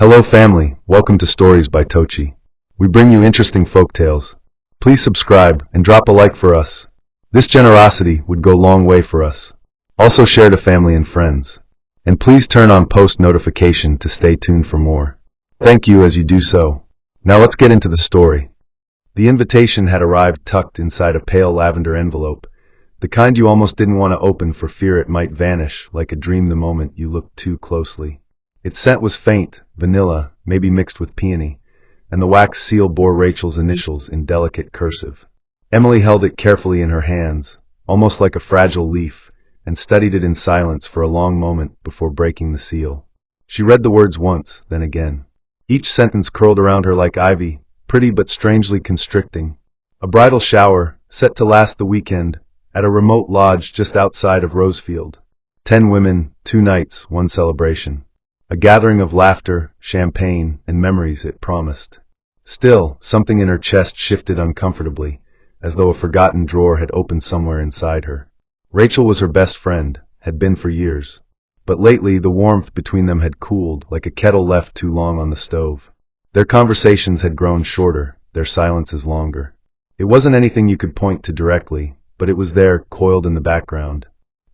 Hello family, welcome to Stories by Tocci. We bring you interesting folk tales. Please subscribe and drop a like for us. This generosity would go a long way for us. Also share to family and friends. And please turn on post notification to stay tuned for more. Thank you as you do so. Now let's get into the story. The invitation had arrived tucked inside a pale lavender envelope, the kind you almost didn't want to open for fear it might vanish like a dream the moment you looked too closely. Its scent was faint, vanilla, maybe mixed with peony, and the wax seal bore Rachel's initials in delicate cursive. Emily held it carefully in her hands, almost like a fragile leaf, and studied it in silence for a long moment before breaking the seal. She read the words once, then again. Each sentence curled around her like ivy, pretty but strangely constricting. A bridal shower, set to last the weekend, at a remote lodge just outside of Rosefield. 10 women, 2 nights, 1 celebration. A gathering of laughter, champagne, and memories it promised. Still, something in her chest shifted uncomfortably, as though a forgotten drawer had opened somewhere inside her. Rachel was her best friend, had been for years. But lately the warmth between them had cooled like a kettle left too long on the stove. Their conversations had grown shorter, their silences longer. It wasn't anything you could point to directly, but it was there, coiled in the background.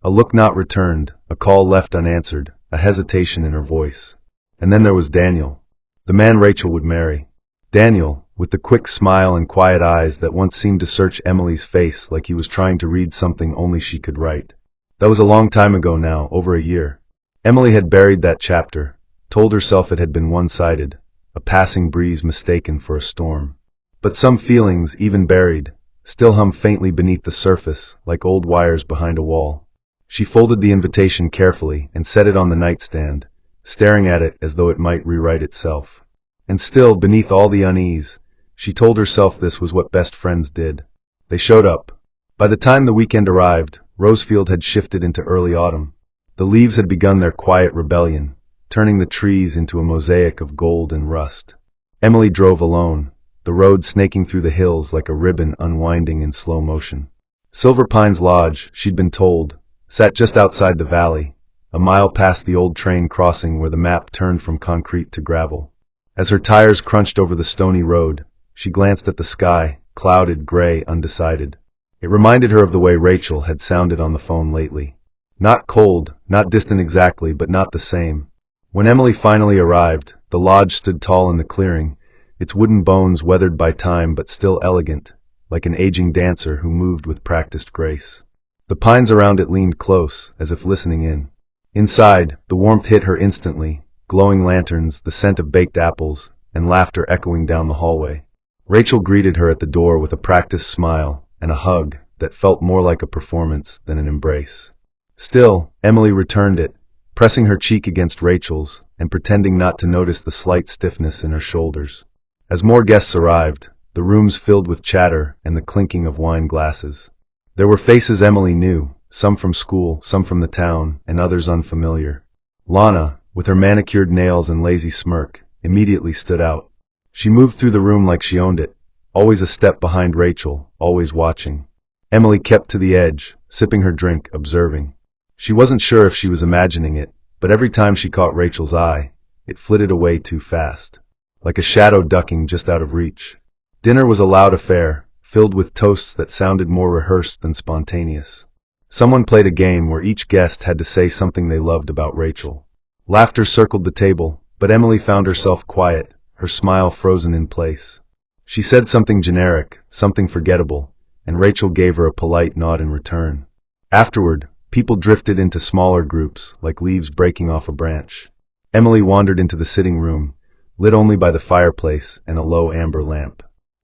A look not returned, a call left unanswered, a hesitation in her voice. And then there was Daniel, the man Rachel would marry. Daniel, with the quick smile and quiet eyes that once seemed to search Emily's face like he was trying to read something only she could write. That was a long time ago now, over a year. Emily had buried that chapter, told herself it had been one-sided, a passing breeze mistaken for a storm. But some feelings, even buried, still hum faintly beneath the surface, like old wires behind a wall. She folded the invitation carefully and set it on the nightstand, staring at it as though it might rewrite itself. And still, beneath all the unease, she told herself this was what best friends did. They showed up. By the time the weekend arrived, Rosefield had shifted into early autumn. The leaves had begun their quiet rebellion, turning the trees into a mosaic of gold and rust. Emily drove alone, the road snaking through the hills like a ribbon unwinding in slow motion. Silver Pines Lodge, she'd been told, sat just outside the valley, a mile past the old train crossing where the map turned from concrete to gravel. As her tires crunched over the stony road, she glanced at the sky, clouded, gray, undecided. It reminded her of the way Rachel had sounded on the phone lately. Not cold, not distant exactly, but not the same. When Emily finally arrived, the lodge stood tall in the clearing, its wooden bones weathered by time but still elegant, like an aging dancer who moved with practiced grace. The pines around it leaned close, as if listening in. Inside, the warmth hit her instantly, glowing lanterns, the scent of baked apples, and laughter echoing down the hallway. Rachel greeted her at the door with a practiced smile and a hug that felt more like a performance than an embrace. Still, Emily returned it, pressing her cheek against Rachel's and pretending not to notice the slight stiffness in her shoulders. As more guests arrived, the rooms filled with chatter and the clinking of wine glasses. There were faces Emily knew, some from school, some from the town, and others unfamiliar. Lana, with her manicured nails and lazy smirk, immediately stood out. She moved through the room like she owned it, always a step behind Rachel, always watching. Emily kept to the edge, sipping her drink, observing. She wasn't sure if she was imagining it, but every time she caught Rachel's eye, it flitted away too fast, like a shadow ducking just out of reach. Dinner was a loud affair, filled with toasts that sounded more rehearsed than spontaneous. Someone played a game where each guest had to say something they loved about Rachel. Laughter circled the table, but Emily found herself quiet, her smile frozen in place. She said something generic, something forgettable, and Rachel gave her a polite nod in return. Afterward, people drifted into smaller groups, like leaves breaking off a branch. Emily wandered into the sitting room, lit only by the fireplace and a low amber lamp.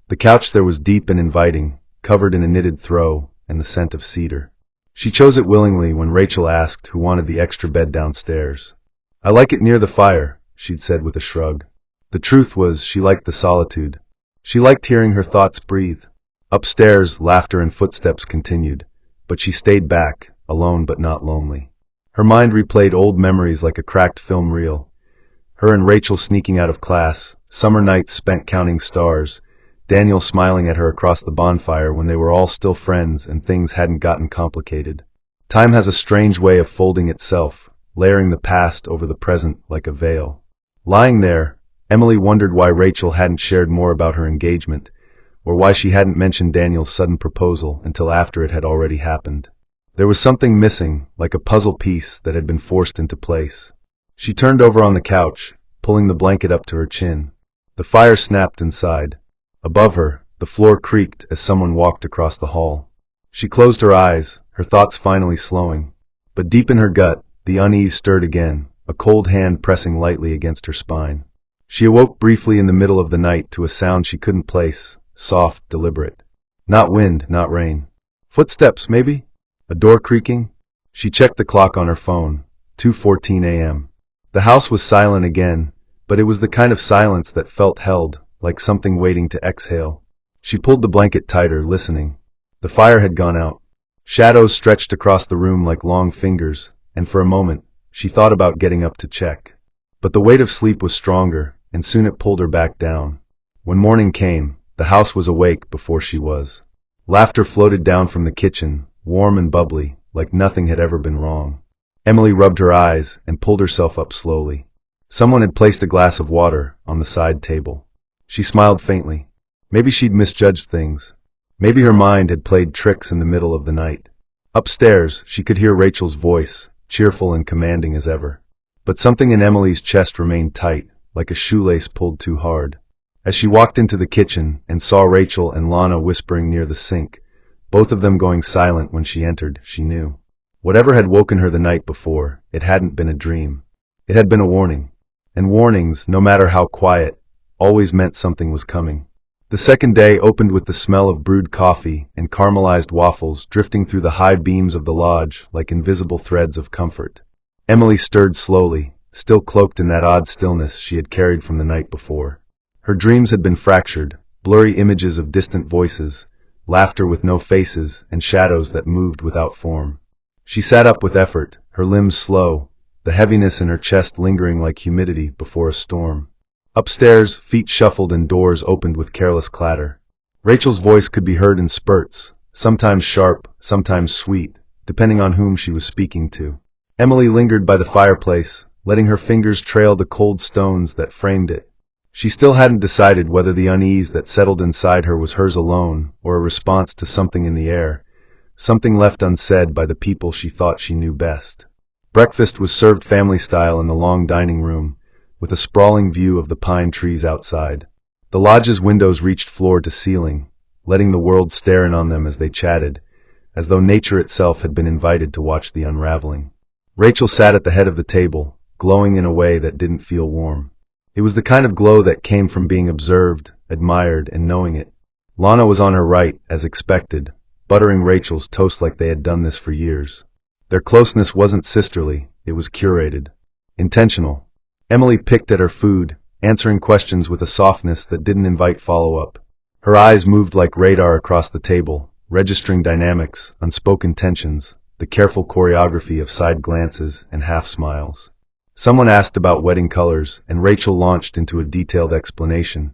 The couch there was deep and inviting, covered in a knitted throw and the scent of cedar. She chose it willingly when Rachel asked who wanted the extra bed downstairs. "I like it near the fire," she'd said with a shrug. The truth was she liked the solitude. She liked hearing her thoughts breathe. Upstairs, laughter and footsteps continued, but she stayed back, alone but not lonely. Her mind replayed old memories like a cracked film reel. Her and Rachel sneaking out of class, summer nights spent counting stars, Daniel smiling at her across the bonfire when they were all still friends and things hadn't gotten complicated. Time has a strange way of folding itself, layering the past over the present like a veil. Lying there, Emily wondered why Rachel hadn't shared more about her engagement, or why she hadn't mentioned Daniel's sudden proposal until after it had already happened. There was something missing, like a puzzle piece that had been forced into place. She turned over on the couch, pulling the blanket up to her chin. The fire snapped inside. Above her, the floor creaked as someone walked across the hall. She closed her eyes, her thoughts finally slowing. But deep in her gut, the unease stirred again, a cold hand pressing lightly against her spine. She awoke briefly in the middle of the night to a sound she couldn't place, soft, deliberate. Not wind, not rain. Footsteps, maybe? A door creaking? She checked the clock on her phone. 2:14 a.m. The house was silent again, but it was the kind of silence that felt held, like something waiting to exhale. She pulled the blanket tighter, listening. The fire had gone out. Shadows stretched across the room like long fingers, and for a moment, she thought about getting up to check. But the weight of sleep was stronger, and soon it pulled her back down. When morning came, the house was awake before she was. Laughter floated down from the kitchen, warm and bubbly, like nothing had ever been wrong. Emily rubbed her eyes and pulled herself up slowly. Someone had placed a glass of water on the side table. She smiled faintly. Maybe she'd misjudged things. Maybe her mind had played tricks in the middle of the night. Upstairs, she could hear Rachel's voice, cheerful and commanding as ever. But something in Emily's chest remained tight, like a shoelace pulled too hard. As she walked into the kitchen and saw Rachel and Lana whispering near the sink, both of them going silent when she entered, she knew. Whatever had woken her the night before, it hadn't been a dream. It had been a warning. And warnings, no matter how quiet, always meant something was coming. The second day opened with the smell of brewed coffee and caramelized waffles drifting through the high beams of the lodge like invisible threads of comfort. Emily stirred slowly, still cloaked in that odd stillness she had carried from the night before. Her dreams had been fractured, blurry images of distant voices, laughter with no faces, and shadows that moved without form. She sat up with effort, her limbs slow, the heaviness in her chest lingering like humidity before a storm. Upstairs, feet shuffled and doors opened with careless clatter. Rachel's voice could be heard in spurts, sometimes sharp, sometimes sweet, depending on whom she was speaking to. Emily lingered by the fireplace, letting her fingers trail the cold stones that framed it. She still hadn't decided whether the unease that settled inside her was hers alone, or a response to something in the air, something left unsaid by the people she thought she knew best. Breakfast was served family style in the long dining room, with a sprawling view of the pine trees outside. The lodge's windows reached floor to ceiling, letting the world stare in on them as they chatted, as though nature itself had been invited to watch the unraveling. Rachel sat at the head of the table, glowing in a way that didn't feel warm. It was the kind of glow that came from being observed, admired, and knowing it. Lana was on her right, as expected, buttering Rachel's toast like they had done this for years. Their closeness wasn't sisterly, it was curated. Intentional. Emily picked at her food, answering questions with a softness that didn't invite follow-up. Her eyes moved like radar across the table, registering dynamics, unspoken tensions, the careful choreography of side glances and half-smiles. Someone asked about wedding colors, and Rachel launched into a detailed explanation,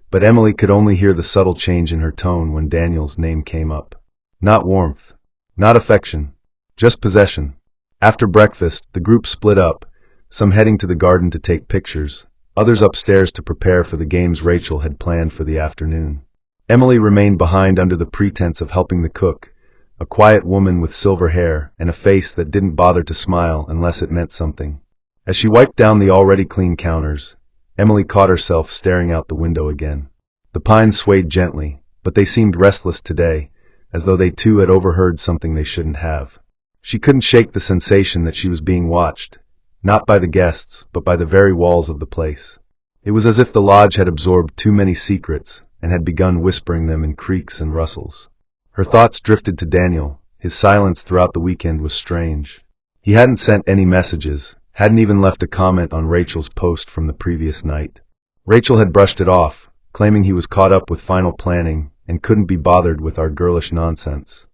but Emily could only hear the subtle change in her tone when Daniel's name came up. Not warmth. Not affection. Just possession. After breakfast, the group split up, some heading to the garden to take pictures, others upstairs to prepare for the games Rachel had planned for the afternoon. Emily remained behind under the pretense of helping the cook, a quiet woman with silver hair and a face that didn't bother to smile unless it meant something. As she wiped down the already clean counters, Emily caught herself staring out the window again. The pines swayed gently, but they seemed restless today, as though they too had overheard something they shouldn't have. She couldn't shake the sensation that she was being watched, not by the guests, but by the very walls of the place. It was as if the lodge had absorbed too many secrets and had begun whispering them in creaks and rustles. Her thoughts drifted to Daniel. His silence throughout the weekend was strange. He hadn't sent any messages, hadn't even left a comment on Rachel's post from the previous night. Rachel had brushed it off, claiming he was caught up with final planning and couldn't be bothered with our girlish nonsense.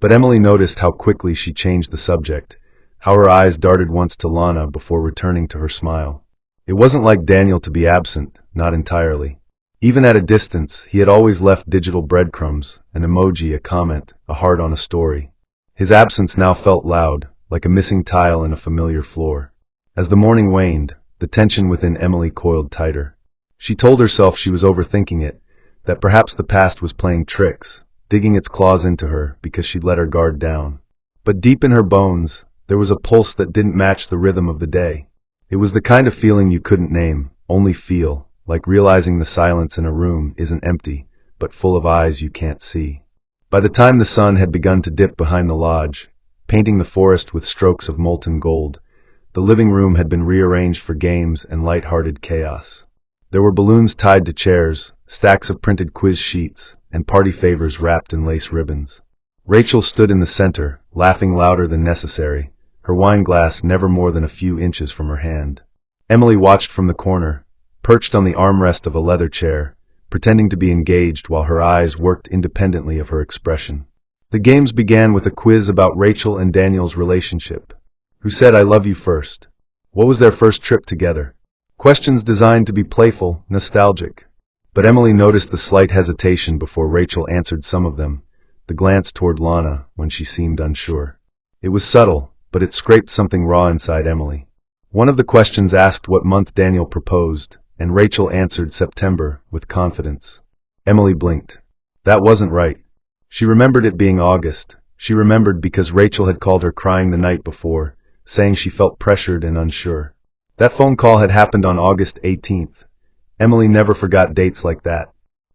But Emily noticed how quickly she changed the subject, how her eyes darted once to Lana before returning to her smile. It wasn't like Daniel to be absent, not entirely. Even at a distance, he had always left digital breadcrumbs, an emoji, a comment, a heart on a story. His absence now felt loud, like a missing tile in a familiar floor. As the morning waned, The tension within Emily coiled tighter. She told herself she was overthinking it, that perhaps the past was playing tricks, digging its claws into her because she'd let her guard down. But deep in her bones, there was a pulse that didn't match the rhythm of the day. It was the kind of feeling you couldn't name, only feel, like realizing the silence in a room isn't empty, but full of eyes you can't see. By the time the sun had begun to dip behind the lodge, painting the forest with strokes of molten gold, the living room had been rearranged for games and light-hearted chaos. There were balloons tied to chairs, stacks of printed quiz sheets, and party favors wrapped in lace ribbons. Rachel stood in the center, laughing louder than necessary, her wine glass never more than a few inches from her hand. Emily watched from the corner, perched on the armrest of a leather chair, pretending to be engaged while her eyes worked independently of her expression. The games began with a quiz about Rachel and Daniel's relationship. Who said "I love you" first? What was their first trip together? Questions designed to be playful, nostalgic. But Emily noticed the slight hesitation before Rachel answered some of them, the glance toward Lana when she seemed unsure. It was subtle, but it scraped something raw inside Emily. One of the questions asked what month Daniel proposed, and Rachel answered September with confidence. Emily blinked. That wasn't right. She remembered it being August. She remembered because Rachel had called her crying the night before, saying she felt pressured and unsure. That phone call had happened on August 18th. Emily never forgot dates like that.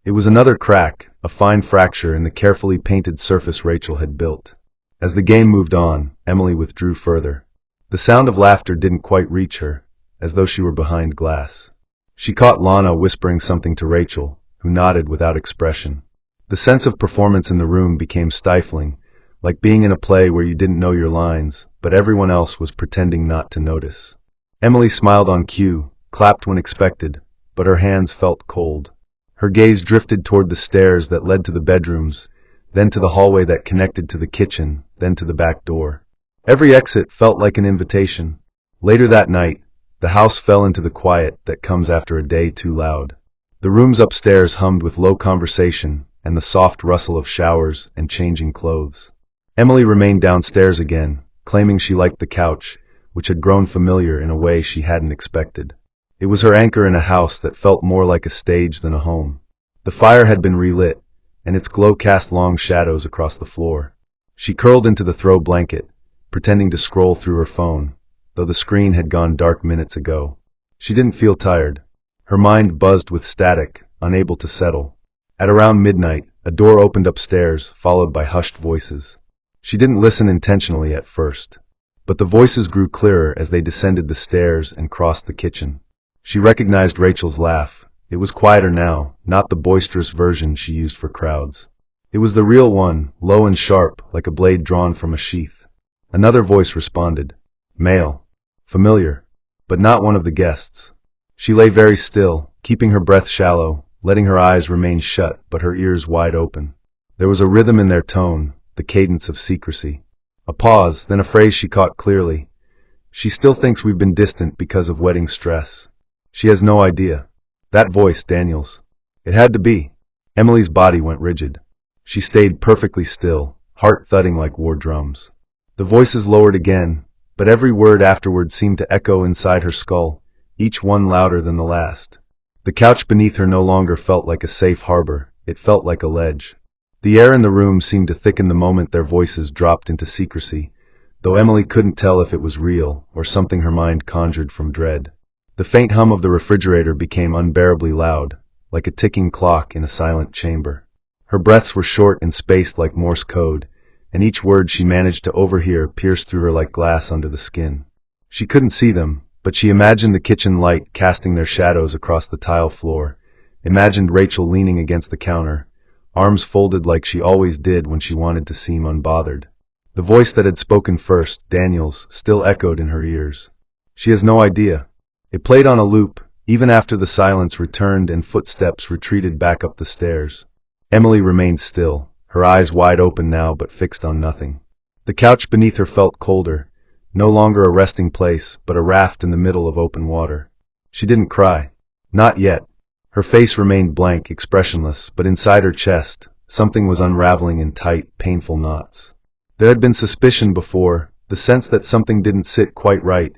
It was another crack, a fine fracture in the carefully painted surface Rachel had built. As the game moved on, Emily withdrew further. The sound of laughter didn't quite reach her, as though she were behind glass. She caught Lana whispering something to Rachel, who nodded without expression. The sense of performance in the room became stifling, like being in a play where you didn't know your lines, but everyone else was pretending not to notice. Emily smiled on cue, clapped when expected, but her hands felt cold. Her gaze drifted toward the stairs that led to the bedrooms, then to the hallway that connected to the kitchen, then to the back door. Every exit felt like an invitation. Later that night, the house fell into the quiet that comes after a day too loud. The rooms upstairs hummed with low conversation and the soft rustle of showers and changing clothes. Emily remained downstairs again, claiming she liked the couch, which had grown familiar in a way she hadn't expected. It was her anchor in a house that felt more like a stage than a home. The fire had been relit, and its glow cast long shadows across the floor. She curled into the throw blanket, pretending to scroll through her phone, though the screen had gone dark minutes ago. She didn't feel tired. Her mind buzzed with static, unable to settle. At around midnight, a door opened upstairs, followed by hushed voices. She didn't listen intentionally at first, but the voices grew clearer as they descended the stairs and crossed the kitchen. She recognized Rachel's laugh. It was quieter now, not the boisterous version she used for crowds. It was the real one, low and sharp, like a blade drawn from a sheath. Another voice responded. Male. Familiar. But not one of the guests. She lay very still, keeping her breath shallow, letting her eyes remain shut but her ears wide open. There was a rhythm in their tone, the cadence of secrecy. A pause, then a phrase she caught clearly. She still thinks we've been distant because of wedding stress. She has no idea. That voice, Daniel's. It had to be. Emily's body went rigid. She stayed perfectly still, heart thudding like war drums. The voices lowered again, but every word afterward seemed to echo inside her skull, each one louder than the last. The couch beneath her no longer felt like a safe harbor, it felt like a ledge. The air in the room seemed to thicken the moment their voices dropped into secrecy, though Emily couldn't tell if it was real or something her mind conjured from dread. The faint hum of the refrigerator became unbearably loud, like a ticking clock in a silent chamber. Her breaths were short and spaced like Morse code, and each word she managed to overhear pierced through her like glass under the skin. She couldn't see them, but she imagined the kitchen light casting their shadows across the tile floor, imagined Rachel leaning against the counter, arms folded like she always did when she wanted to seem unbothered. The voice that had spoken first, Daniel's, still echoed in her ears. She has no idea. It played on a loop, even after the silence returned and footsteps retreated back up the stairs. Emily remained still, her eyes wide open now but fixed on nothing. The couch beneath her felt colder, no longer a resting place but a raft in the middle of open water. She didn't cry. Not yet. Her face remained blank, expressionless, but inside her chest, something was unraveling in tight, painful knots. There had been suspicion before, the sense that something didn't sit quite right,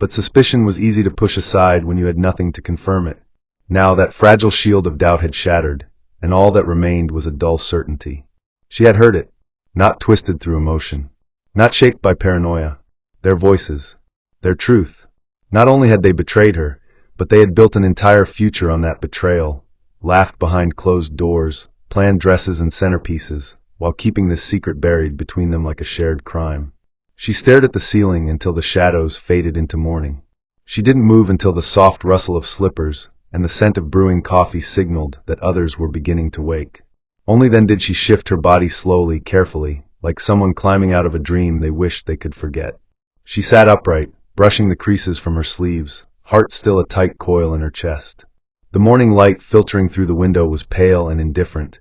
But suspicion was easy to push aside when you had nothing to confirm it. Now that fragile shield of doubt had shattered, and all that remained was a dull certainty. She had heard it, not twisted through emotion, not shaped by paranoia. Their voices, their truth. Not only had they betrayed her, but they had built an entire future on that betrayal, laughed behind closed doors, planned dresses and centerpieces, while keeping this secret buried between them like a shared crime. She stared at the ceiling until the shadows faded into morning. She didn't move until the soft rustle of slippers and the scent of brewing coffee signaled that others were beginning to wake. Only then did she shift her body slowly, carefully, like someone climbing out of a dream they wished they could forget. She sat upright, brushing the creases from her sleeves, heart still a tight coil in her chest. The morning light filtering through the window was pale and indifferent,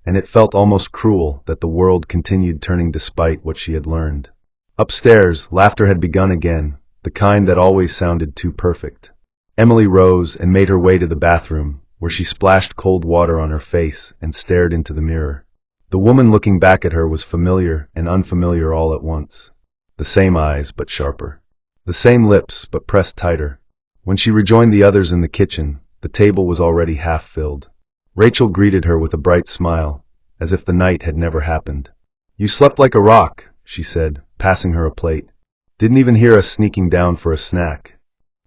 and it felt almost cruel that the world continued turning despite what she had learned. Upstairs, laughter had begun again, the kind that always sounded too perfect. Emily rose and made her way to the bathroom, where she splashed cold water on her face and stared into the mirror. The woman looking back at her was familiar and unfamiliar all at once. The same eyes, but sharper. The same lips, but pressed tighter. When she rejoined the others in the kitchen, the table was already half filled. Rachel greeted her with a bright smile, as if the night had never happened. "You slept like a rock," she said, passing her a plate. "Didn't even hear us sneaking down for a snack."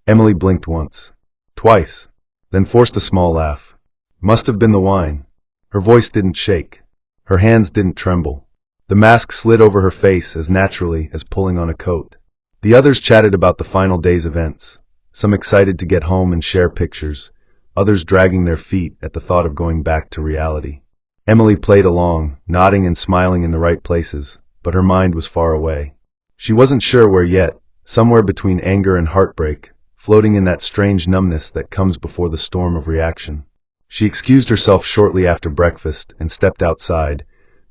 Emily blinked once, twice, then forced a small laugh. Must have been the wine. Her voice didn't shake. Her hands didn't tremble. The mask slid over her face as naturally as pulling on a coat. The others chatted about the final day's events, some excited to get home and share pictures, others dragging their feet at the thought of going back to reality. Emily played along, nodding and smiling in the right places, but her mind was far away. She wasn't sure where yet, somewhere between anger and heartbreak, floating in that strange numbness that comes before the storm of reaction. She excused herself shortly after breakfast and stepped outside,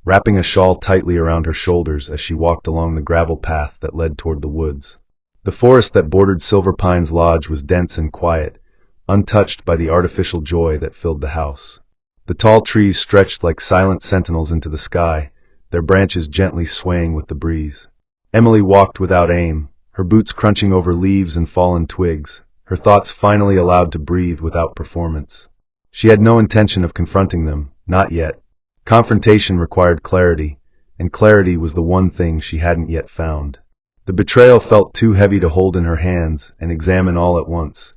wrapping a shawl tightly around her shoulders as she walked along the gravel path that led toward the woods. The forest that bordered Silver Pines Lodge was dense and quiet, untouched by the artificial joy that filled the house. The tall trees stretched like silent sentinels into the sky, their branches gently swaying with the breeze. Emily walked without aim, her boots crunching over leaves and fallen twigs, her thoughts finally allowed to breathe without performance. She had no intention of confronting them, not yet. Confrontation required clarity, and clarity was the one thing she hadn't yet found. The betrayal felt too heavy to hold in her hands and examine all at once,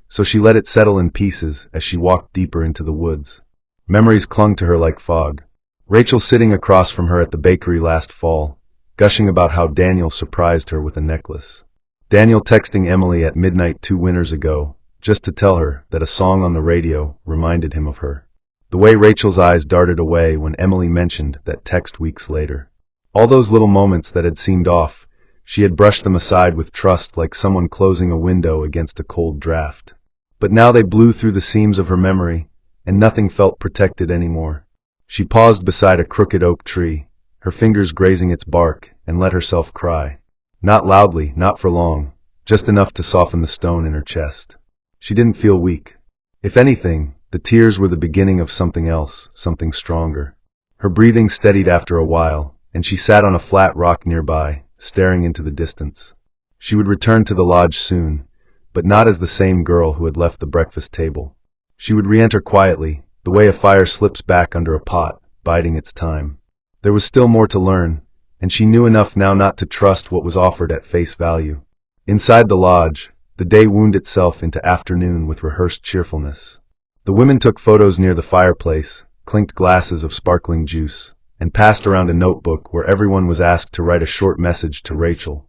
so she let it settle in pieces as she walked deeper into the woods. Memories clung to her like fog. Rachel sitting across from her at the bakery last fall, gushing about how Daniel surprised her with a necklace. Daniel texting Emily at midnight 2 winters ago, just to tell her that a song on the radio reminded him of her. The way Rachel's eyes darted away when Emily mentioned that text weeks later. All those little moments that had seemed off, she had brushed them aside with trust like someone closing a window against a cold draft. But now they blew through the seams of her memory, and nothing felt protected anymore. She paused beside a crooked oak tree, her fingers grazing its bark, and let herself cry. Not loudly, not for long, just enough to soften the stone in her chest. She didn't feel weak. If anything, the tears were the beginning of something else, something stronger. Her breathing steadied after a while, and she sat on a flat rock nearby, staring into the distance. She would return to the lodge soon, but not as the same girl who had left the breakfast table. She would re-enter quietly, the way a fire slips back under a pot, biding its time. There was still more to learn, and she knew enough now not to trust what was offered at face value. Inside the lodge, the day wound itself into afternoon with rehearsed cheerfulness. The women took photos near the fireplace, clinked glasses of sparkling juice, and passed around a notebook where everyone was asked to write a short message to Rachel,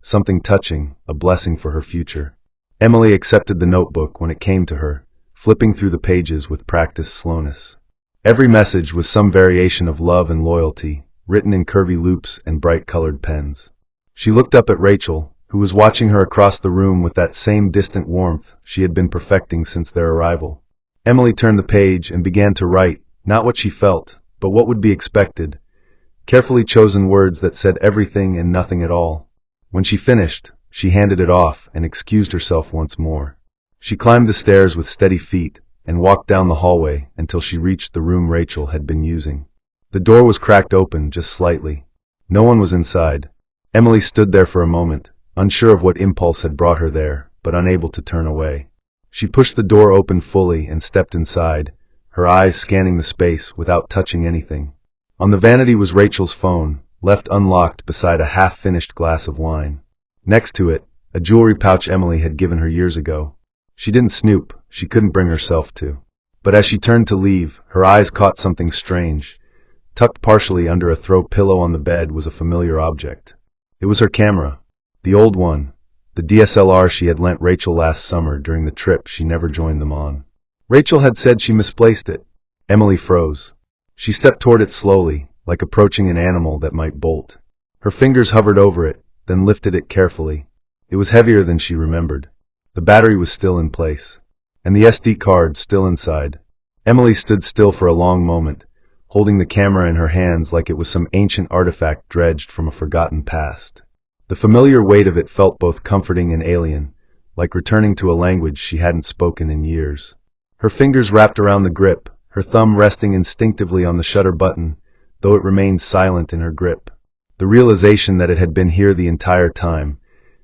something touching, a blessing for her future. Emily accepted the notebook when it came to her, flipping through the pages with practiced slowness. Every message was some variation of love and loyalty, written in curvy loops and bright-colored pens. She looked up at Rachel, who was watching her across the room with that same distant warmth she had been perfecting since their arrival. Emily turned the page and began to write, not what she felt, but what would be expected, carefully chosen words that said everything and nothing at all. When she finished, she handed it off and excused herself once more. She climbed the stairs with steady feet and walked down the hallway until she reached the room Rachel had been using. The door was cracked open just slightly. No one was inside. Emily stood there for a moment, unsure of what impulse had brought her there, but unable to turn away. She pushed the door open fully and stepped inside, her eyes scanning the space without touching anything. On the vanity was Rachel's phone, left unlocked beside a half-finished glass of wine. Next to it, a jewelry pouch Emily had given her years ago. She didn't snoop, she couldn't bring herself to. But as she turned to leave, her eyes caught something strange. Tucked partially under a throw pillow on the bed was a familiar object. It was her camera. The old one. The DSLR she had lent Rachel last summer during the trip she never joined them on. Rachel had said she misplaced it. Emily froze. She stepped toward it slowly, like approaching an animal that might bolt. Her fingers hovered over it, then lifted it carefully. It was heavier than she remembered. The battery was still in place, and the SD card still inside. Emily stood still for a long moment, holding the camera in her hands like it was some ancient artifact dredged from a forgotten past. The familiar weight of it felt both comforting and alien, like returning to a language she hadn't spoken in years. Her fingers wrapped around the grip, her thumb resting instinctively on the shutter button, though it remained silent in her grip. The realization that it had been here the entire time,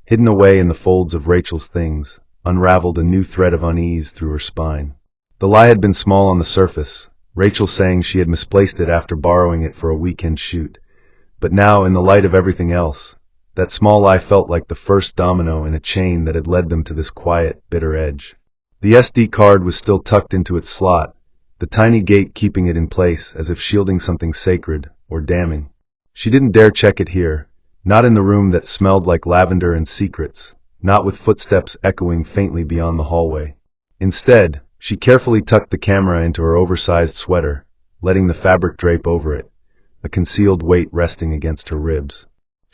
hidden away in the folds of Rachel's things, unraveled a new thread of unease through her spine. The lie had been small on the surface, Rachel saying she had misplaced it after borrowing it for a weekend shoot. But now, in the light of everything else, that small lie felt like the first domino in a chain that had led them to this quiet, bitter edge. The SD card was still tucked into its slot, the tiny gate keeping it in place as if shielding something sacred or damning. She didn't dare check it here, not in the room that smelled like lavender and secrets, not with footsteps echoing faintly beyond the hallway. Instead, she carefully tucked the camera into her oversized sweater, letting the fabric drape over it, a concealed weight resting against her ribs.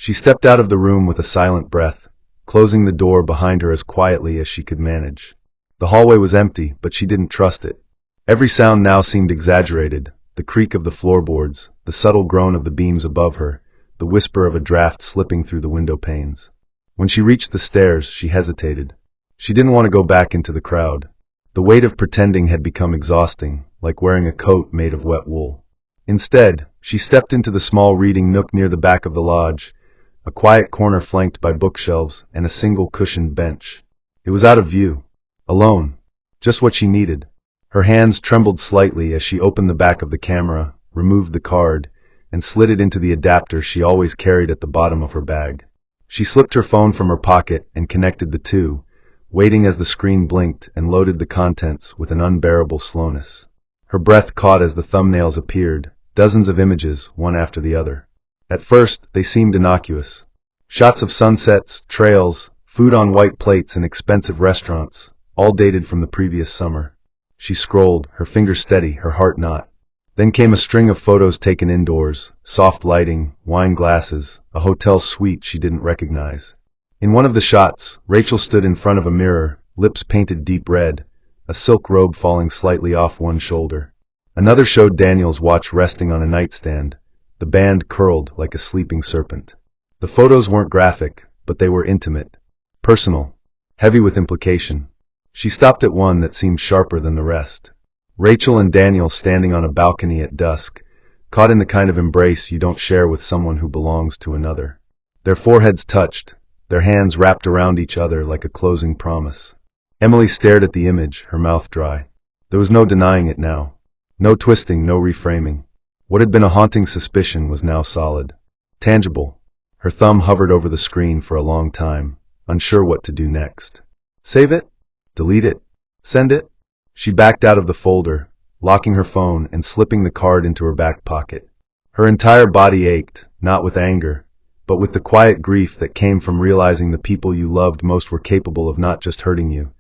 She stepped out of the room with a silent breath, closing the door behind her as quietly as she could manage. The hallway was empty, but she didn't trust it. Every sound now seemed exaggerated, the creak of the floorboards, the subtle groan of the beams above her, the whisper of a draft slipping through the window panes. When she reached the stairs, she hesitated. She didn't want to go back into the crowd. The weight of pretending had become exhausting, like wearing a coat made of wet wool. Instead, she stepped into the small reading nook near the back of the lodge, a quiet corner flanked by bookshelves and a single cushioned bench. It was out of view. Alone. Just what she needed. Her hands trembled slightly as she opened the back of the camera, removed the card, and slid it into the adapter she always carried at the bottom of her bag. She slipped her phone from her pocket and connected the two, waiting as the screen blinked and loaded the contents with an unbearable slowness. Her breath caught as the thumbnails appeared, dozens of images, one after the other. At first, they seemed innocuous. Shots of sunsets, trails, food on white plates in expensive restaurants, all dated from the previous summer. She scrolled, her fingers steady, her heart not. Then came a string of photos taken indoors, soft lighting, wine glasses, a hotel suite she didn't recognize. In one of the shots, Rachel stood in front of a mirror, lips painted deep red, a silk robe falling slightly off one shoulder. Another showed Daniel's watch resting on a nightstand, the band curled like a sleeping serpent. The photos weren't graphic, but they were intimate, personal, heavy with implication. She stopped at one that seemed sharper than the rest. Rachel and Daniel standing on a balcony at dusk, caught in the kind of embrace you don't share with someone who belongs to another. Their foreheads touched, their hands wrapped around each other like a closing promise. Emily stared at the image, her mouth dry. There was no denying it now. No twisting, no reframing. What had been a haunting suspicion was now solid. Tangible. Her thumb hovered over the screen for a long time, unsure what to do next. Save it? Delete it? Send it? She backed out of the folder, locking her phone and slipping the card into her back pocket. Her entire body ached, not with anger, but with the quiet grief that came from realizing the people you loved most were capable of not just hurting you,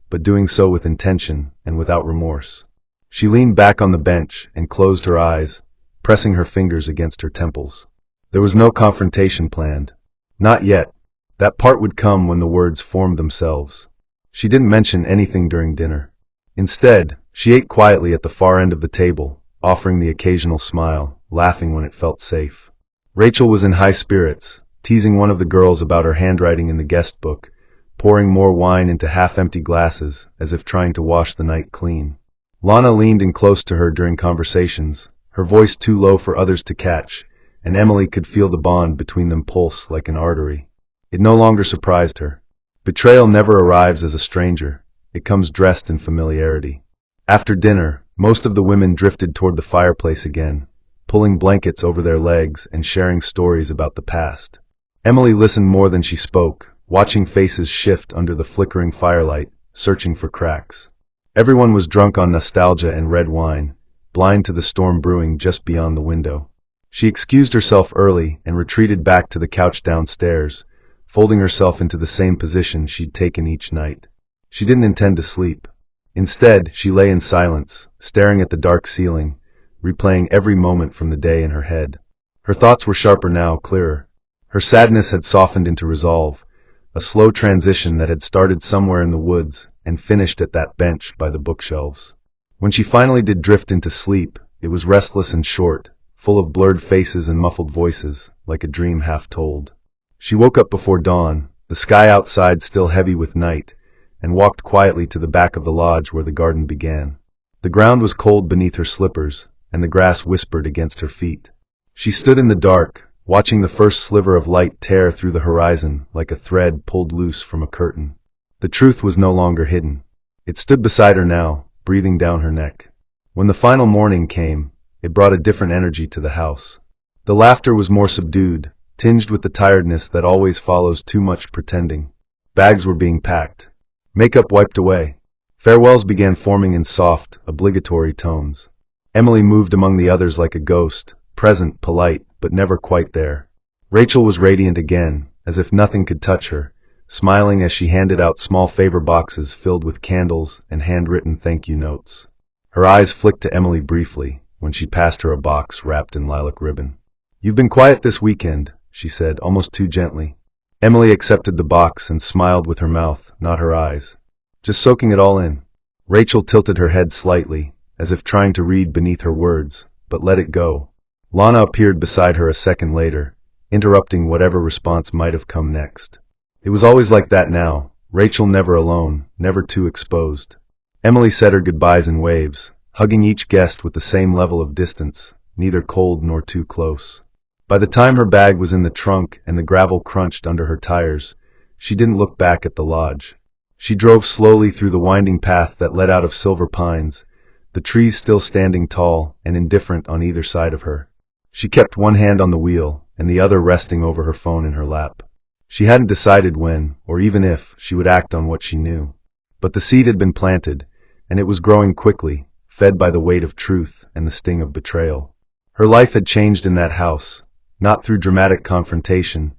but doing so with intention and without remorse. She leaned back on the bench and closed her eyes, pressing her fingers against her temples. There was no confrontation planned. Not yet. That part would come when the words formed themselves. She didn't mention anything during dinner. Instead, she ate quietly at the far end of the table, offering the occasional smile, laughing when it felt safe. Rachel was in high spirits, teasing one of the girls about her handwriting in the guest book, pouring more wine into half-empty glasses as if trying to wash the night clean. Lana leaned in close to her during conversations, her voice too low for others to catch, and Emily could feel the bond between them pulse like an artery. It no longer surprised her. Betrayal never arrives as a stranger. It comes dressed in familiarity. After dinner, most of the women drifted toward the fireplace again, pulling blankets over their legs and sharing stories about the past. Emily listened more than she spoke, watching faces shift under the flickering firelight, searching for cracks. Everyone was drunk on nostalgia and red wine, blind to the storm brewing just beyond the window. She excused herself early and retreated back to the couch downstairs, folding herself into the same position she'd taken each night. She didn't intend to sleep. Instead, she lay in silence, staring at the dark ceiling, replaying every moment from the day in her head. Her thoughts were sharper now, clearer. Her sadness had softened into resolve, a slow transition that had started somewhere in the woods and finished at that bench by the bookshelves. When she finally did drift into sleep, it was restless and short, full of blurred faces and muffled voices, like a dream half told. She woke up before dawn, the sky outside still heavy with night, and walked quietly to the back of the lodge where the garden began. The ground was cold beneath her slippers, and the grass whispered against her feet. She stood in the dark, watching the first sliver of light tear through the horizon like a thread pulled loose from a curtain. The truth was no longer hidden. It stood beside her now, breathing down her neck. When the final morning came, it brought a different energy to the house. The laughter was more subdued, tinged with the tiredness that always follows too much pretending. Bags were being packed. Makeup wiped away. Farewells began forming in soft, obligatory tones. Emily moved among the others like a ghost, present, polite, but never quite there. Rachel was radiant again, as if nothing could touch her, smiling as she handed out small favor boxes filled with candles and handwritten thank you notes. Her eyes flicked to Emily briefly when she passed her a box wrapped in lilac ribbon. "You've been quiet this weekend," she said, almost too gently. Emily accepted the box and smiled with her mouth, not her eyes. "Just soaking it all in." Rachel tilted her head slightly, as if trying to read beneath her words, but let it go. Lana appeared beside her a second later, interrupting whatever response might have come next. It was always like that now, Rachel never alone, never too exposed. Emily said her goodbyes in waves, hugging each guest with the same level of distance, neither cold nor too close. By the time her bag was in the trunk and the gravel crunched under her tires, she didn't look back at the lodge. She drove slowly through the winding path that led out of silver pines, the trees still standing tall and indifferent on either side of her. She kept one hand on the wheel and the other resting over her phone in her lap. She hadn't decided when, or even if, she would act on what she knew. But the seed had been planted, and it was growing quickly, fed by the weight of truth and the sting of betrayal. Her life had changed in that house, not through dramatic confrontation,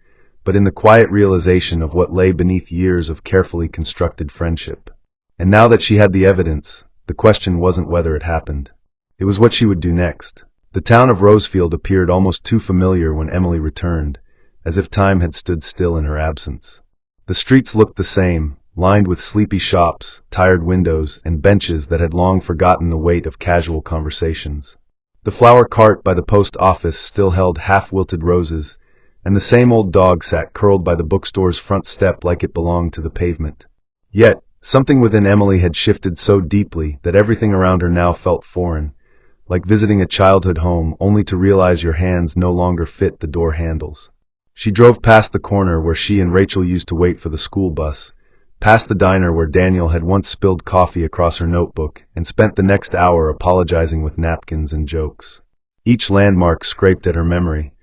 but in the quiet realization of what lay beneath years of carefully constructed friendship. And now that she had the evidence, the question wasn't whether it happened. It was what she would do next. The town of Rosefield appeared almost too familiar when Emily returned, as if time had stood still in her absence. The streets looked the same, lined with sleepy shops, tired windows, and benches that had long forgotten the weight of casual conversations. The flower cart by the post office still held half-wilted roses, and the same old dog sat curled by the bookstore's front step like it belonged to the pavement. Yet, something within Emily had shifted so deeply that everything around her now felt foreign, like visiting a childhood home only to realize your hands no longer fit the door handles. She drove past the corner where she and Rachel used to wait for the school bus, past the diner where Daniel had once spilled coffee across her notebook and spent the next hour apologizing with napkins and jokes. Each landmark scraped at her memory,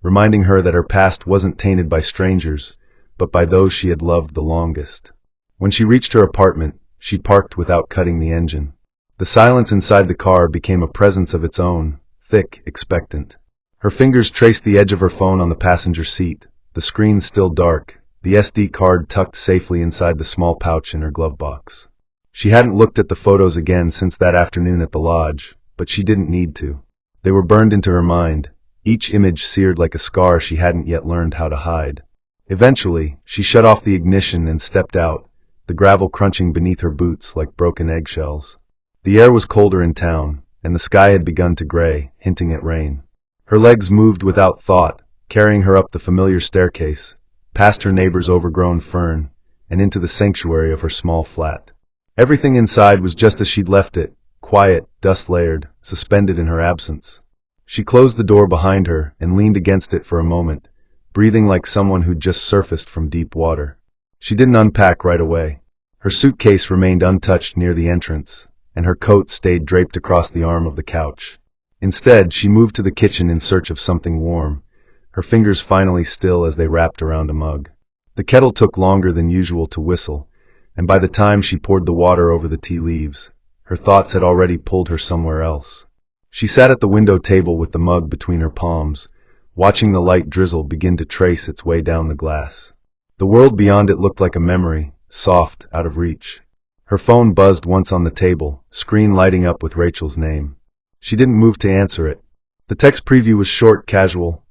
reminding her that her past wasn't tainted by strangers, but by those she had loved the longest. When she reached her apartment, she parked without cutting the engine. The silence inside the car became a presence of its own, thick, expectant. Her fingers traced the edge of her phone on the passenger seat, the screen still dark, the SD card tucked safely inside the small pouch in her glove box. She hadn't looked at the photos again since that afternoon at the lodge, but she didn't need to. They were burned into her mind, each image seared like a scar she hadn't yet learned how to hide. Eventually, she shut off the ignition and stepped out, the gravel crunching beneath her boots like broken eggshells. The air was colder in town, and the sky had begun to gray, hinting at rain. Her legs moved without thought, carrying her up the familiar staircase, past her neighbor's overgrown fern, and into the sanctuary of her small flat. Everything inside was just as she'd left it, quiet, dust-layered, suspended in her absence. She closed the door behind her and leaned against it for a moment, breathing like someone who'd just surfaced from deep water. She didn't unpack right away. Her suitcase remained untouched near the entrance, and her coat stayed draped across the arm of the couch. Instead, she moved to the kitchen in search of something warm, her fingers finally still as they wrapped around a mug. The kettle took longer than usual to whistle, and by the time she poured the water over the tea leaves, her thoughts had already pulled her somewhere else. She sat at the window table with the mug between her palms, watching the light drizzle begin to trace its way down the glass. The world beyond it looked like a memory, soft, out of reach. Her phone buzzed once on the table, screen lighting up with Rachel's name. She didn't move to answer it. The text preview was short, casual.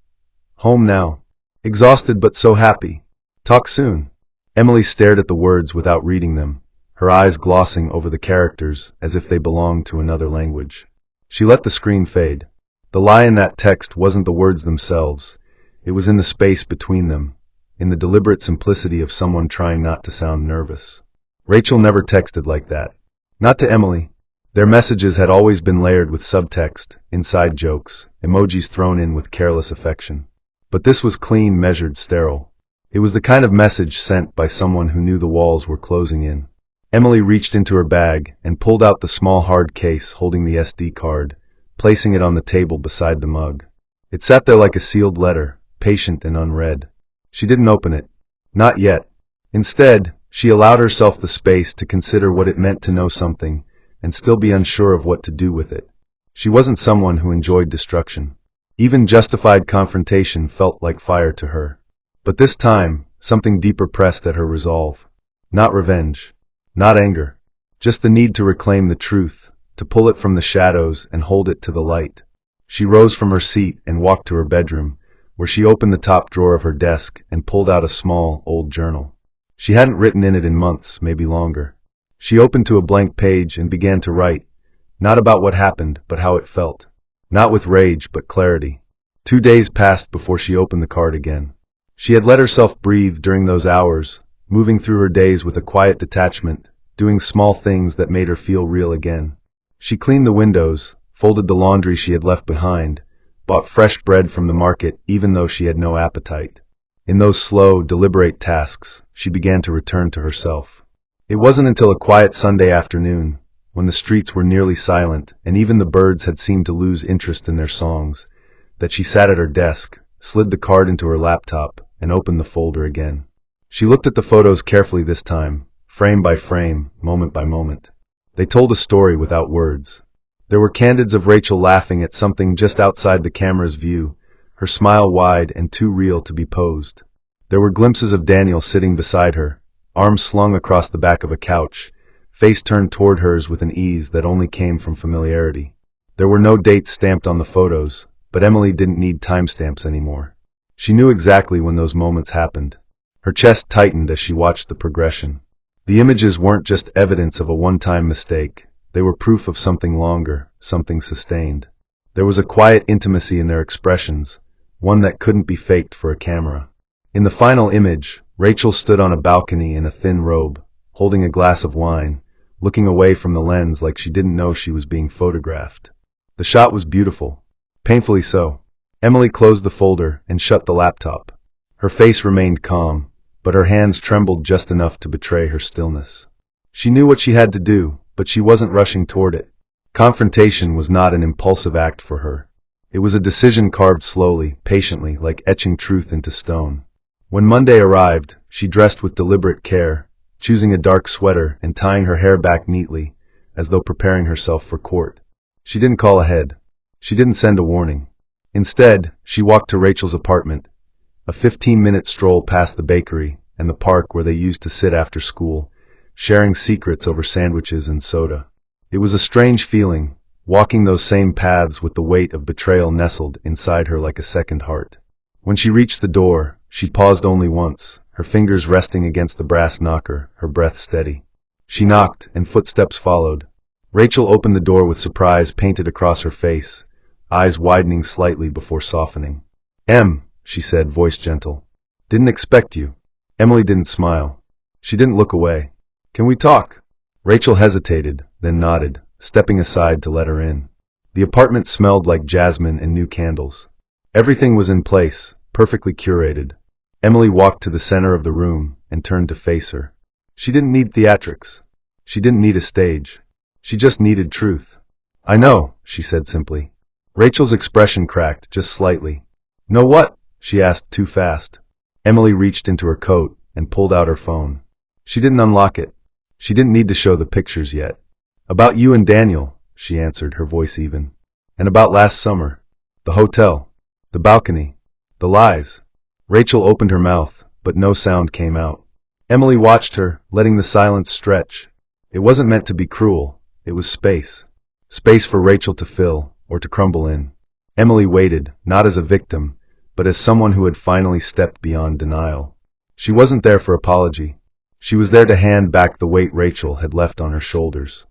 Home now. Exhausted but so happy. Talk soon. Emily stared at the words without reading them, her eyes glossing over the characters as if they belonged to another language. She let the screen fade. The lie in that text wasn't the words themselves. It was in the space between them, in the deliberate simplicity of someone trying not to sound nervous. Rachel never texted like that. Not to Emily. Their messages had always been layered with subtext, inside jokes, emojis thrown in with careless affection. But this was clean, measured, sterile. It was the kind of message sent by someone who knew the walls were closing in. Emily reached into her bag and pulled out the small hard case holding the SD card, placing it on the table beside the mug. It sat there like a sealed letter, patient and unread. She didn't open it. Not yet. Instead, she allowed herself the space to consider what it meant to know something and still be unsure of what to do with it. She wasn't someone who enjoyed destruction. Even justified confrontation felt like fire to her. But this time, something deeper pressed at her resolve. Not revenge. Not anger. Just the need to reclaim the truth, to pull it from the shadows and hold it to the light. She rose from her seat and walked to her bedroom, where she opened the top drawer of her desk and pulled out a small, old journal. She hadn't written in it in months, maybe longer. She opened to a blank page and began to write, not about what happened, but how it felt. Not with rage, but clarity. 2 days passed before she opened the card again. She had let herself breathe during those hours, moving through her days with a quiet detachment, doing small things that made her feel real again. She cleaned the windows, folded the laundry she had left behind, bought fresh bread from the market even though she had no appetite. In those slow, deliberate tasks, she began to return to herself. It wasn't until a quiet Sunday afternoon, when the streets were nearly silent and even the birds had seemed to lose interest in their songs, that she sat at her desk, slid the card into her laptop, and opened the folder again. She looked at the photos carefully this time, frame by frame, moment by moment. They told a story without words. There were candids of Rachel laughing at something just outside the camera's view, her smile wide and too real to be posed. There were glimpses of Daniel sitting beside her, arms slung across the back of a couch, face turned toward hers with an ease that only came from familiarity. There were no dates stamped on the photos, but Emily didn't need timestamps anymore. She knew exactly when those moments happened. Her chest tightened as she watched the progression. The images weren't just evidence of a one-time mistake. They were proof of something longer, something sustained. There was a quiet intimacy in their expressions, one that couldn't be faked for a camera. In the final image, Rachel stood on a balcony in a thin robe, holding a glass of wine, looking away from the lens like she didn't know she was being photographed. The shot was beautiful. Painfully so. Emily closed the folder and shut the laptop. Her face remained calm, but her hands trembled just enough to betray her stillness. She knew what she had to do, but she wasn't rushing toward it. Confrontation was not an impulsive act for her. It was a decision carved slowly, patiently, like etching truth into stone. When Monday arrived, she dressed with deliberate care, choosing a dark sweater and tying her hair back neatly, as though preparing herself for court. She didn't call ahead. She didn't send a warning. Instead, she walked to Rachel's apartment, a 15-minute stroll past the bakery and the park where they used to sit after school, sharing secrets over sandwiches and soda. It was a strange feeling, walking those same paths with the weight of betrayal nestled inside her like a second heart. When she reached the door, she paused only once, her fingers resting against the brass knocker, her breath steady. She knocked, and footsteps followed. Rachel opened the door with surprise painted across her face, eyes widening slightly before softening. "Em," she said, voice gentle. "Didn't expect you." Emily didn't smile. She didn't look away. "Can we talk?" Rachel hesitated, then nodded, stepping aside to let her in. The apartment smelled like jasmine and new candles. Everything was in place, perfectly curated. Emily walked to the center of the room and turned to face her. She didn't need theatrics. She didn't need a stage. She just needed truth. "I know," she said simply. Rachel's expression cracked just slightly. "Know what?" she asked too fast. Emily reached into her coat and pulled out her phone. She didn't unlock it. She didn't need to show the pictures yet. "About you and Daniel," she answered, her voice even. "And about last summer. The hotel. The balcony. The lies." Rachel opened her mouth, but no sound came out. Emily watched her, letting the silence stretch. It wasn't meant to be cruel. It was space. Space for Rachel to fill, or to crumble in. Emily waited, not as a victim, but as someone who had finally stepped beyond denial. She wasn't there for apology. She was there to hand back the weight Rachel had left on her shoulders.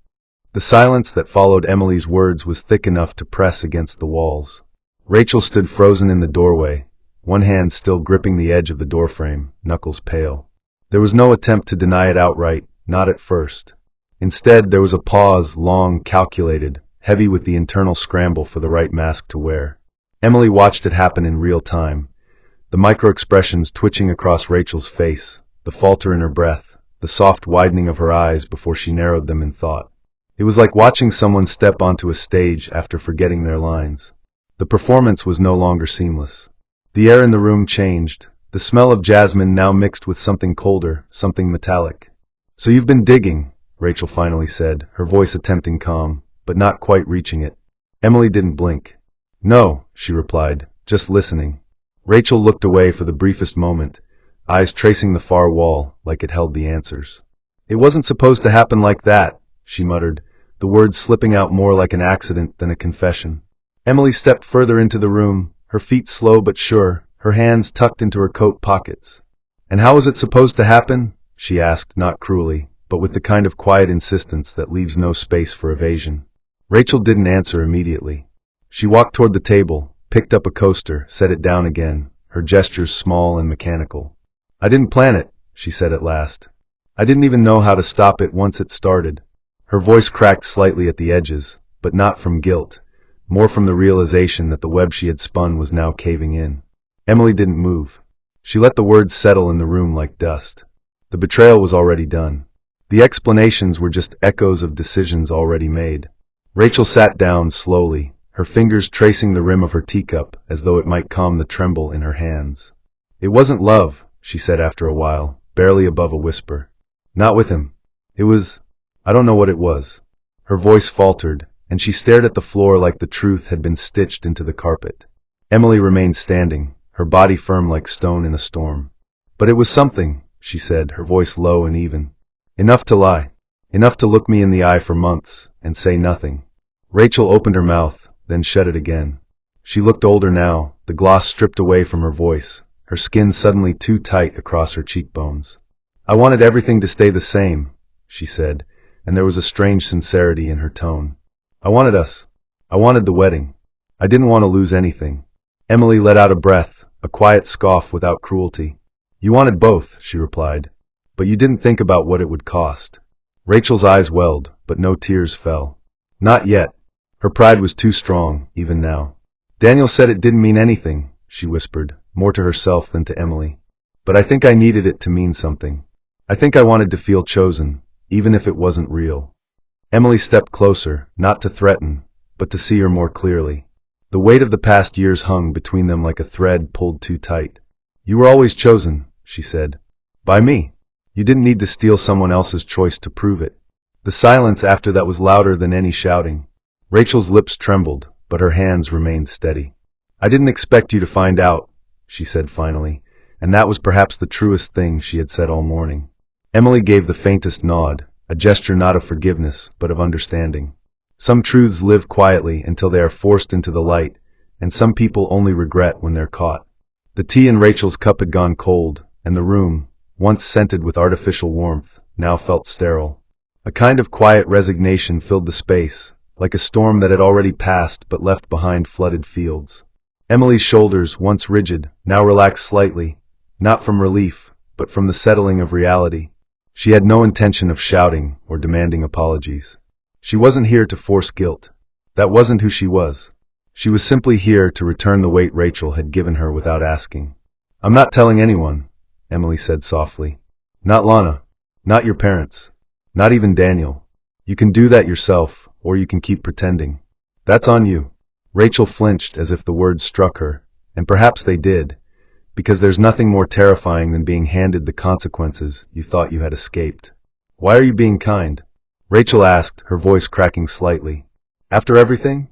The silence that followed Emily's words was thick enough to press against the walls. Rachel stood frozen in the doorway, one hand still gripping the edge of the doorframe, knuckles pale. There was no attempt to deny it outright, not at first. Instead, there was a pause, long, calculated, heavy with the internal scramble for the right mask to wear. Emily watched it happen in real time. The micro-expressions twitching across Rachel's face, the falter in her breath, the soft widening of her eyes before she narrowed them in thought. It was like watching someone step onto a stage after forgetting their lines. The performance was no longer seamless. The air in the room changed, the smell of jasmine now mixed with something colder, something metallic. "So you've been digging," Rachel finally said, her voice attempting calm, but not quite reaching it. Emily didn't blink. "No," she replied, "just listening." Rachel looked away for the briefest moment, eyes tracing the far wall like it held the answers. "It wasn't supposed to happen like that," she muttered, the words slipping out more like an accident than a confession. Emily stepped further into the room, her feet slow but sure, her hands tucked into her coat pockets. "And how was it supposed to happen?" she asked, not cruelly, but with the kind of quiet insistence that leaves no space for evasion. Rachel didn't answer immediately. She walked toward the table, picked up a coaster, set it down again, her gestures small and mechanical. "I didn't plan it," she said at last. "I didn't even know how to stop it once it started." Her voice cracked slightly at the edges, but not from guilt, more from the realization that the web she had spun was now caving in. Emily didn't move. She let the words settle in the room like dust. The betrayal was already done. The explanations were just echoes of decisions already made. Rachel sat down slowly, her fingers tracing the rim of her teacup as though it might calm the tremble in her hands. "It wasn't love," she said after a while, barely above a whisper. "Not with him. It was... I don't know what it was." Her voice faltered, and she stared at the floor like the truth had been stitched into the carpet. Emily remained standing, her body firm like stone in a storm. "But it was something," she said, her voice low and even. "Enough to lie. Enough to look me in the eye for months and say nothing." Rachel opened her mouth, then shut it again. She looked older now, the gloss stripped away from her voice, her skin suddenly too tight across her cheekbones. "I wanted everything to stay the same," she said, and there was a strange sincerity in her tone. "I wanted us. I wanted the wedding. I didn't want to lose anything." Emily let out a breath, a quiet scoff without cruelty. "You wanted both," she replied, "but you didn't think about what it would cost." Rachel's eyes welled, but no tears fell. Not yet. Her pride was too strong, even now. "Daniel said it didn't mean anything," she whispered, more to herself than to Emily. "But I think I needed it to mean something. I think I wanted to feel chosen, even if it wasn't real." Emily stepped closer, not to threaten, but to see her more clearly. The weight of the past years hung between them like a thread pulled too tight. "You were always chosen," she said. "By me. You didn't need to steal someone else's choice to prove it." The silence after that was louder than any shouting. Rachel's lips trembled, but her hands remained steady. "I didn't expect you to find out," she said finally, and that was perhaps the truest thing she had said all morning. Emily gave the faintest nod, a gesture not of forgiveness, but of understanding. Some truths live quietly until they are forced into the light, and some people only regret when they're caught. The tea in Rachel's cup had gone cold, and the room, once scented with artificial warmth, now felt sterile. A kind of quiet resignation filled the space, like a storm that had already passed but left behind flooded fields. Emily's shoulders, once rigid, now relaxed slightly, not from relief, but from the settling of reality. She had no intention of shouting or demanding apologies. She wasn't here to force guilt. That wasn't who she was. She was simply here to return the weight Rachel had given her without asking. "I'm not telling anyone," Emily said softly. "Not Lana. Not your parents. Not even Daniel. You can do that yourself, or you can keep pretending. That's on you." Rachel flinched as if the words struck her, and perhaps they did, because there's nothing more terrifying than being handed the consequences you thought you had escaped. "Why are you being kind?" Rachel asked, her voice cracking slightly. "After everything?"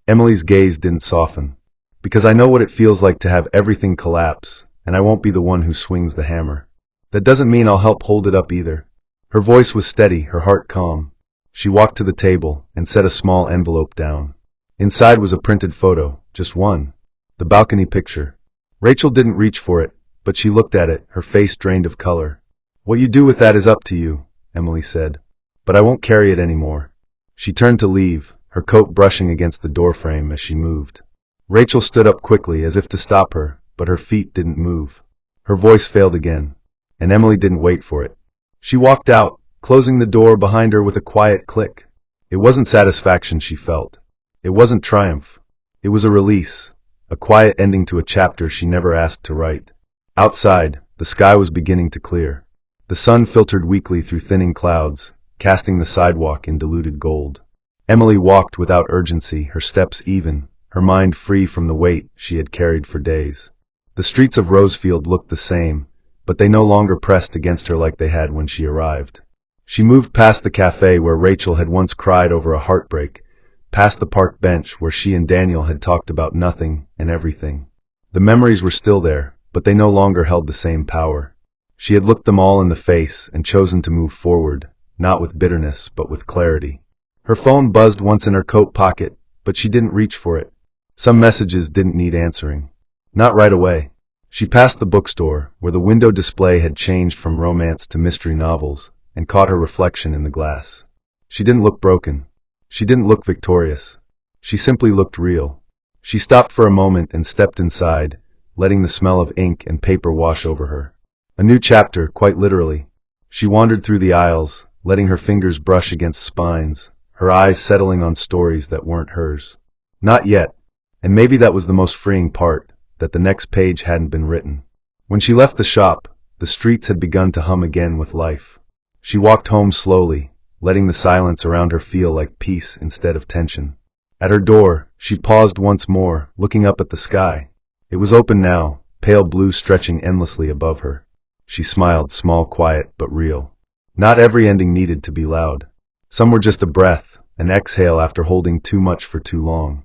Emily's gaze didn't soften. "Because I know what it feels like to have everything collapse, and I won't be the one who swings the hammer. That doesn't mean I'll help hold it up either." Her voice was steady, her heart calm. She walked to the table and set a small envelope down. Inside was a printed photo, just one. The balcony picture. Rachel didn't reach for it, but she looked at it, her face drained of color. "What you do with that is up to you," Emily said. "But I won't carry it anymore." She turned to leave, her coat brushing against the doorframe as she moved. Rachel stood up quickly as if to stop her, but her feet didn't move. Her voice failed again, and Emily didn't wait for it. She walked out, closing the door behind her with a quiet click. It wasn't satisfaction she felt. It wasn't triumph. It was a release, a quiet ending to a chapter she never asked to write. Outside, the sky was beginning to clear. The sun filtered weakly through thinning clouds, casting the sidewalk in diluted gold. Emily walked without urgency, her steps even, her mind free from the weight she had carried for days. The streets of Rosefield looked the same, but they no longer pressed against her like they had when she arrived. She moved past the cafe where Rachel had once cried over a heartbreak, past the park bench where she and Daniel had talked about nothing and everything. The memories were still there, but they no longer held the same power. She had looked them all in the face and chosen to move forward, not with bitterness but with clarity. Her phone buzzed once in her coat pocket, but she didn't reach for it. Some messages didn't need answering. Not right away. She passed the bookstore, where the window display had changed from romance to mystery novels, and caught her reflection in the glass. She didn't look broken. She didn't look victorious. She simply looked real. She stopped for a moment and stepped inside, letting the smell of ink and paper wash over her. A new chapter, quite literally. She wandered through the aisles, letting her fingers brush against spines, her eyes settling on stories that weren't hers. Not yet. And maybe that was the most freeing part, that the next page hadn't been written. When she left the shop, the streets had begun to hum again with life. She walked home slowly, letting the silence around her feel like peace instead of tension. At her door, she paused once more, looking up at the sky. It was open now, pale blue stretching endlessly above her. She smiled, small, quiet, but real. Not every ending needed to be loud. Some were just a breath, an exhale after holding too much for too long.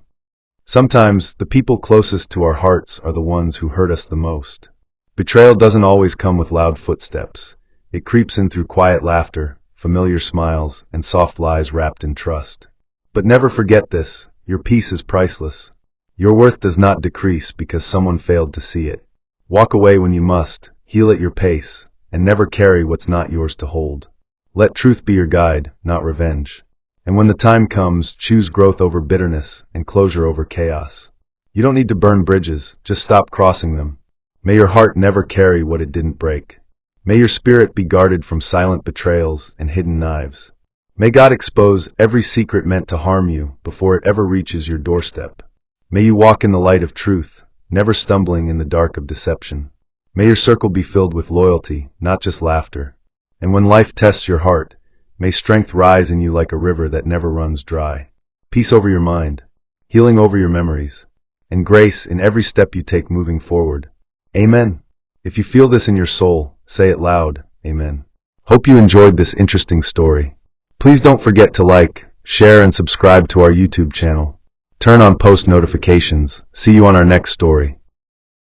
Sometimes, the people closest to our hearts are the ones who hurt us the most. Betrayal doesn't always come with loud footsteps. It creeps in through quiet laughter, familiar smiles, and soft lies wrapped in trust. But never forget this, your peace is priceless. Your worth does not decrease because someone failed to see it. Walk away when you must, heal at your pace, and never carry what's not yours to hold. Let truth be your guide, not revenge. And when the time comes, choose growth over bitterness and closure over chaos. You don't need to burn bridges, just stop crossing them. May your heart never carry what it didn't break. May your spirit be guarded from silent betrayals and hidden knives. May God expose every secret meant to harm you before it ever reaches your doorstep. May you walk in the light of truth, never stumbling in the dark of deception. May your circle be filled with loyalty, not just laughter. And when life tests your heart, may strength rise in you like a river that never runs dry. Peace over your mind, healing over your memories, and grace in every step you take moving forward. Amen. If you feel this in your soul, say it loud. Amen. Hope you enjoyed this interesting story. Please don't forget to like, share, and subscribe to our YouTube channel. Turn on post notifications. See you on our next story.